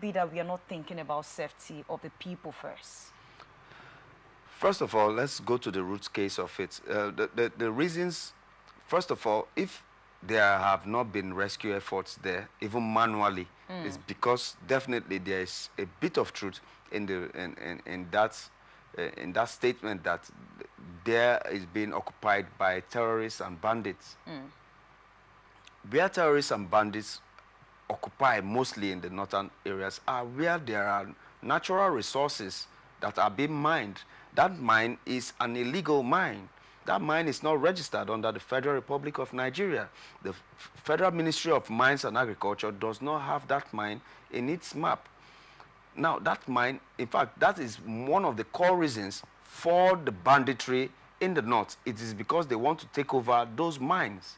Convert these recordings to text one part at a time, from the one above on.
be that we are not thinking about safety of the people first? First of all, let's go to the root case of it. The reasons, first of all, if there have not been rescue efforts there, even manually, it's because definitely there is a bit of truth in that statement that there is being occupied by terrorists and bandits. Where terrorists and bandits occupy mostly in the northern areas are where there are natural resources that are being mined. That mine is an illegal mine. That mine is not registered under the Federal Republic of Nigeria. The Federal Ministry of Mines and Agriculture does not have that mine in its map. Now, that mine, in fact, that is one of the core reasons for the banditry in the north. It is because they want to take over those mines.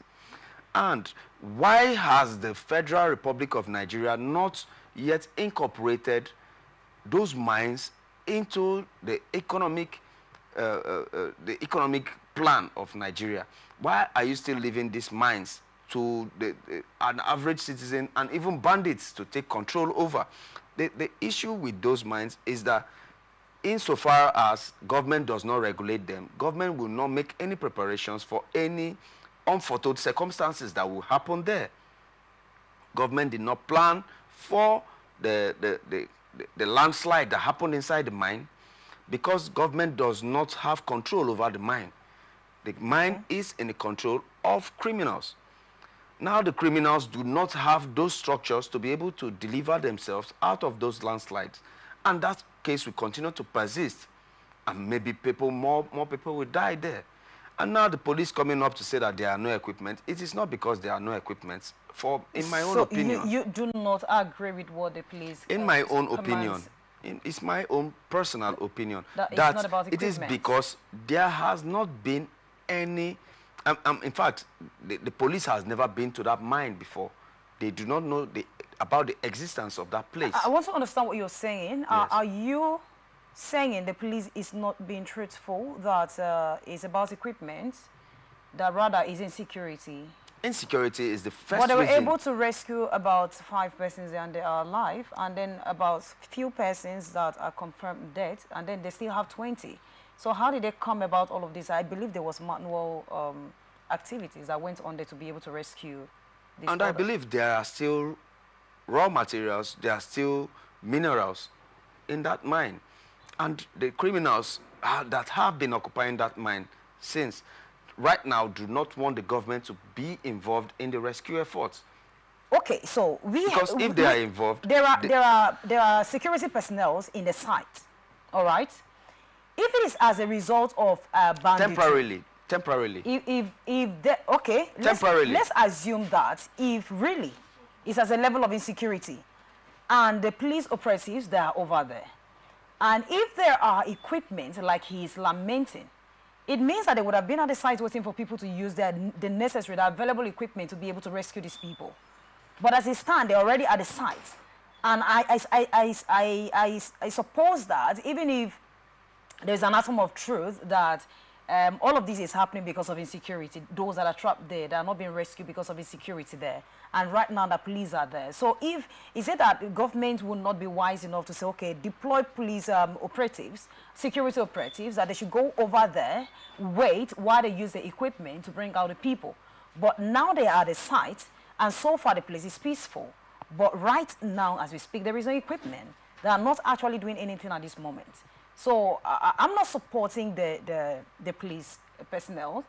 And why has the Federal Republic of Nigeria not yet incorporated those mines into the economic plan of Nigeria? Why are you still leaving these mines to an average citizen and even bandits to take control over? The issue with those mines is that insofar as government does not regulate them, government will not make any preparations for any unforetold circumstances that will happen there. Government did not plan for the landslide that happened inside the mine because government does not have control over the mine. The mine is in the control of criminals. Now the criminals do not have those structures to be able to deliver themselves out of those landslides. And that case will continue to persist. And maybe more people will die there. And now the police coming up to say that there are no equipment. It is not because there are no equipment. In my own opinion. So you do not agree with what the police in my own opinion. It's my own personal opinion. That it's not about it is because there has not been any... in fact, the police has never been to that mine before. They do not know about the existence of that place. I want to understand what you're saying. Yes. Are you saying the police is not being truthful, that it's about equipment, that rather is insecurity? Insecurity is the first But they were reason. able to rescue about 5 persons and they are alive, and then about few persons that are confirmed dead, and then they still have 20. So how did they come about all of this? I believe there was manual activities that went on there to be able to rescue this. And I believe there are still raw materials, there are still minerals in that mine. And the criminals that have been occupying that mine since right now do not want the government to be involved in the rescue efforts. Okay, so because if they are involved, there are security personnel in the site, all right? If it is as a result of banditry, temporarily. Let's assume that if really it's as a level of insecurity, and the police operatives that are over there, and if there are equipment like he is lamenting, it means that they would have been at the site waiting for people to use the necessary, the available equipment to be able to rescue these people. But as it stands, they're already at the site. And I suppose that even if there's an atom of truth that all of this is happening because of insecurity, those that are trapped there, they are not being rescued because of insecurity there. And right now, the police are there. So is it that the government will not be wise enough to say, okay, deploy police operatives, security operatives, that they should go over there, wait while they use the equipment to bring out the people. But now they are at the site, and so far the place is peaceful. But right now, as we speak, there is no equipment. They are not actually doing anything at this moment. So I'm not supporting the police personnel.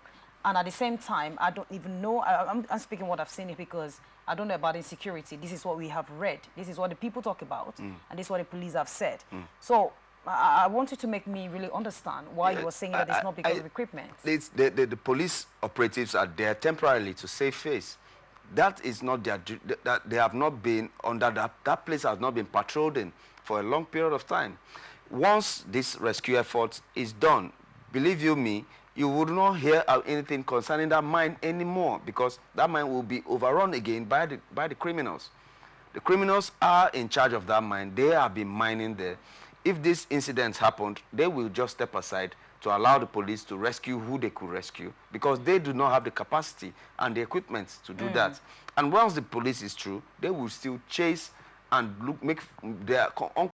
And at the same time, I don't even know, I'm speaking what I've seen here because I don't know about insecurity. This is what we have read. This is what the people talk about. And this is what the police have said. So I want you to make me really understand why you were saying that it's not because of equipment. The police operatives are there temporarily to save face. That is not their, they have not been under that place has not been patrolled in for a long period of time. Once this rescue effort is done, believe you me, you would not hear anything concerning that mine anymore because that mine will be overrun again by the criminals. The criminals are in charge of that mine. They have been mining there. If these incidents happened, they will just step aside to allow the police to rescue who they could rescue because they do not have the capacity and the equipment to do that. And once the police is through, they will still chase and make their